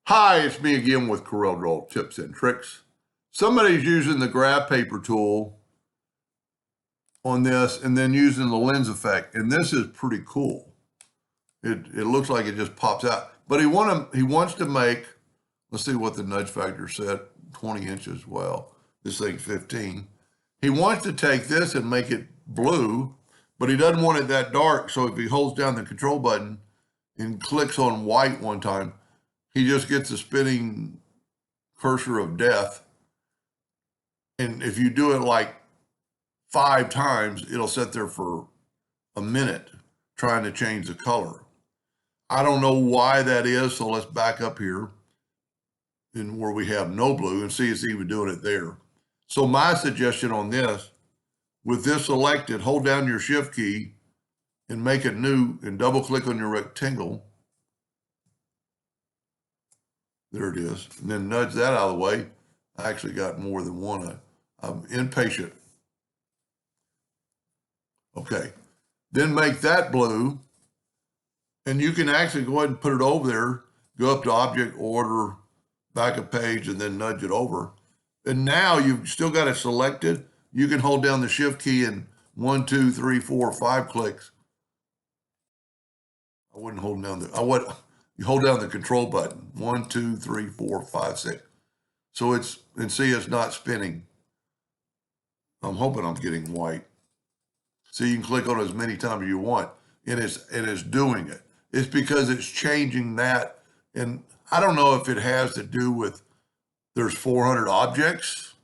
Hi, it's me again with Corel Draw Tips and Tricks. Somebody's using the graph paper tool on this and then using the lens effect, and this is pretty cool. It looks like it just pops out. But he wants to make, let's see what the nudge factor said, 20 inches. Well, this thing's 15. He wants to take this and make it blue, but he doesn't want it that dark. So if he holds down the control button and clicks on white one time, he just gets a spinning cursor of death. And if you do it like 5 times, it'll sit there for a minute trying to change the color. I don't know why that is, so let's back up here in where we have no blue and see it's even doing it there. So my suggestion on this, with this selected, hold down your shift key and make it new and double click on your rectangle. There it is. And then nudge that out of the way. I actually got more than one. I'm impatient. Okay. Then make that blue. And you can actually go ahead and put it over there. Go up to Object, Order, back a page, and then nudge it over. And now you've still got it selected. You can hold down the Shift key and 1, 2, 3, 4, 5 clicks. I wouldn't hold down you hold down the control button. 1, 2, 3, 4, 5, 6. So see it's not spinning. I'm hoping I'm getting white. So you can click on it as many times as you want, and it's doing it. It's because it's changing that. And I don't know if it has to do with there's 400 objects,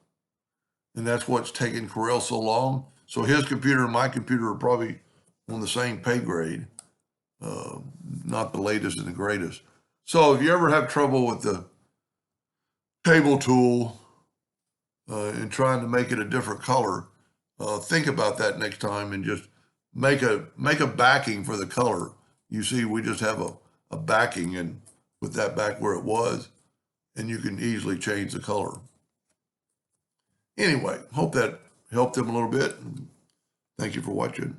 and that's what's taking Corel so long. So his computer and my computer are probably on the same pay grade. Not the latest and the greatest. So if you ever have trouble with the table tool and trying to make it a different color, think about that next time and just make a backing for the color. You see, we just have a backing and put that back where it was, and you can easily change the color. Anyway, hope that helped them a little bit. Thank you for watching.